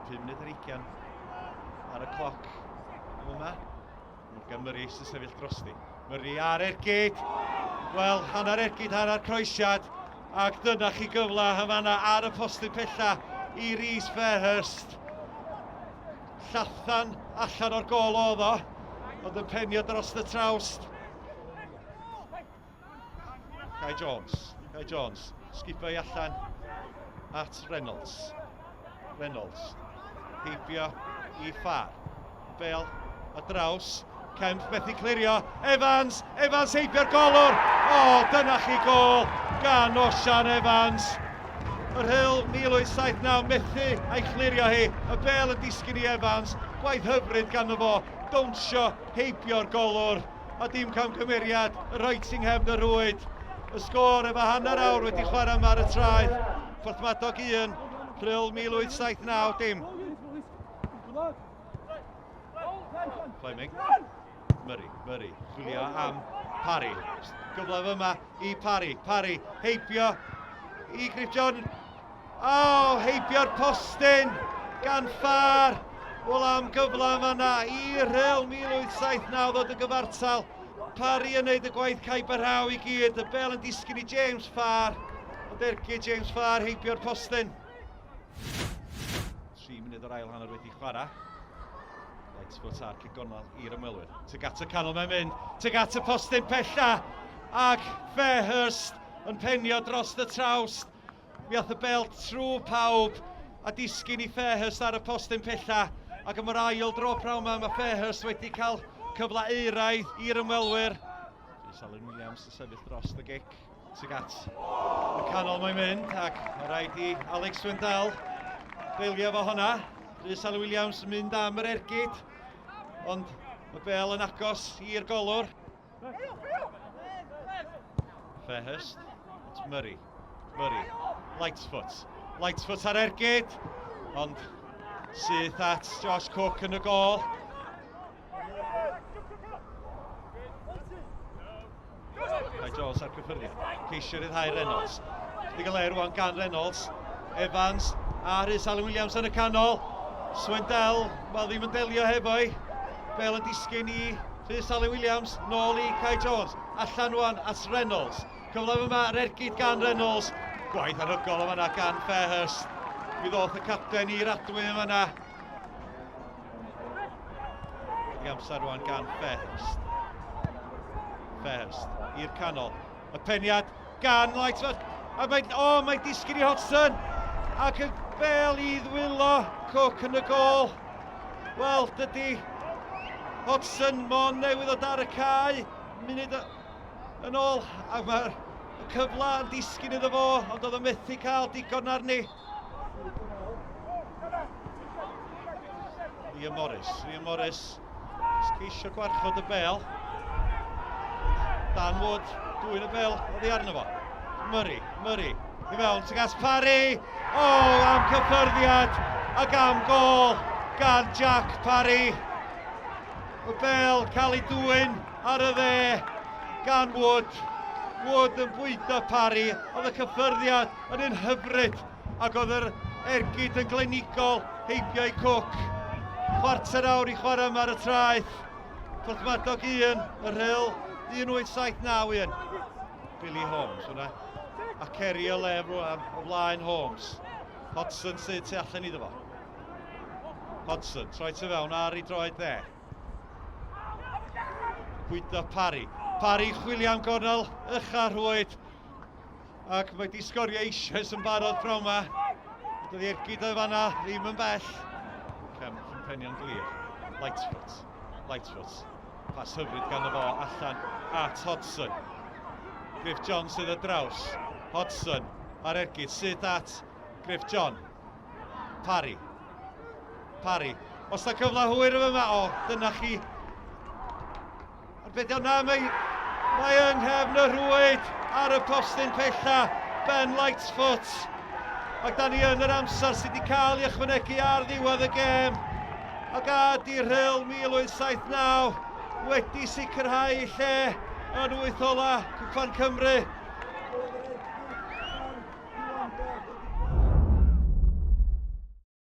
5 munud ar 20 ar y cloc yma. Gan Murray sy'n sefyll drosti. Murray ar ergyd. Wel, hanner ergyd, hanner croesiad. Ac dyna chi gyfle yma ar y postyn pella i Rhys Fairhurst. Llathan allan o'r gol oedd o, ond yn penio dros y trawst. Kai Jones, sgipio i allan at Reynolds. Heibio i Far. Bale a draws. Kemp methu clirio. Evans heibio'r golwr. O, dyna chi gol gan Osian Evans. Y Rhyl 1879 methu a'i chlirio hi. Y Bale yn disgyn i Evans. Gwaith hyfryd gan fo. Dawnsio heibio'r golwr. A dim camgymeriad. Y Roettingham y rwyd. Y sgôr efo hanner awr wedi chwarae yma ar y traeth. Porthmadog 1, Rhyl 1879 dim. Fleming. Murray, chwilio am Parry. Gyfle yma i Parry, heibio i Griff John. O, heibio'r postyn gan Far. Wel am gyfle yma i Rhyl 1879 ddod y gyfartal. Parry yn neud y gwaith caib a rhaw i gyd. Y Bale yn disgyn i James Farr. Ond ergyd James Farr heibio'r postyn. 3 munud o'r ail hanner wedi chwarae. Lightsfoot ar cic gornal i'r ymwelwyr. Tuag at y canol mae'n mynd. Tuag at y postyn pella. Ac Fairhurst yn penio dros y trawst. Mi ath y Bale trwy pawb a disgyn i Fairhurst ar y postyn pella. Ac am yr ail dro prawn mae Fairhurst wedi cael cyfle euraidd i'r ymwelwyr. Alun Williams yn sefyll dros y gic. Tuag at y canol mae'n mynd ac mae rhaid i Alex Swindell beilio fo honna. Alun Williams yn mynd am yr ergyd, ond mae Bale yn agos i'r golwr. Fairhurst, it's Murray, Lightsfoot ar ergyd, ond syth at Josh Cook yn y gol. Kai Jones ar gyffyrddiad, ceisio ryddhau Reynolds. Chydig o le rwan gan Reynolds. Evans a Rhys Alun Williams yn y canol. Swindell, wel ddim yn delio hefo'i. Bale yn disgyn i Rhys Alun Williams, nôl i Kai Jones. Allan rwan at Reynolds. Cyfle yma ar ergyd gan Reynolds. Gwaith anhygol yma gan Fairhurst. Mi ddoth y capten i'r adwy yma. Chydig amser rwan gan Fairhurst. I'r canol. Y peniad gan Lightsfoot. A mae'n disgyn i Hodgson. Ac y Bale i ddwylo Cook yn y gol. Wel, dydy Hodgson mon newydd o dar y cae. Munud yn ôl. A mae'r cyfle yn disgyn iddo fo. Ond oedd o methu cael digon arni. Liam Morris. Ceisio gwarchod y Bale. Dan Wood, dwy'n y Bale, oddi arno fo. Murray, i fewn, tuag at Parry. O, am cyffyrddiad ac am gol gan Jack Parry. Y Bale cael ei dwyn ar y dde gan Wood. Wood yn bwydo Parry, oedd y cyffyrddiad yn un hyfryd ac oedd yr ergyd yn glenigol heibio i Cook. Chwarter awr i chwarae yma ar y traeth. Porthmadog 1, y Rhyl 1879. Billy Holmes hwnna. A ceri o lef rwan o blaen Holmes. Hodgson sy'n tu allan iddo fo. Hodgson, troi tu fewn ar ei droed dde. Bwydo Parry. Parry chwilio am gornel ucha rhwyd. Ac mae di sgorio eisoes yn barod pro yma. Dydi ergyd o fanna ddim yn bell. Cem yn penio'n glir. Lightsfoot. Pas hyfryd gan y fo allan at Hodgson. Griff John sydd y draws. Hodgson ar ergyd sydd at Griff John. Parry. Os da cyfle hwyr yma, o, dyna chi. Arbedion na, mae yng nghefn y rwyd ar y postyn pella. Ben Lightsfoot. Ac da ni yn yr amser sydd wedi cael ei ychwanegu ar ddiwedd y gêm. Ac a di Rhyl 1879 wedi sicrhau lle yn wyth ola Cwpan Cymru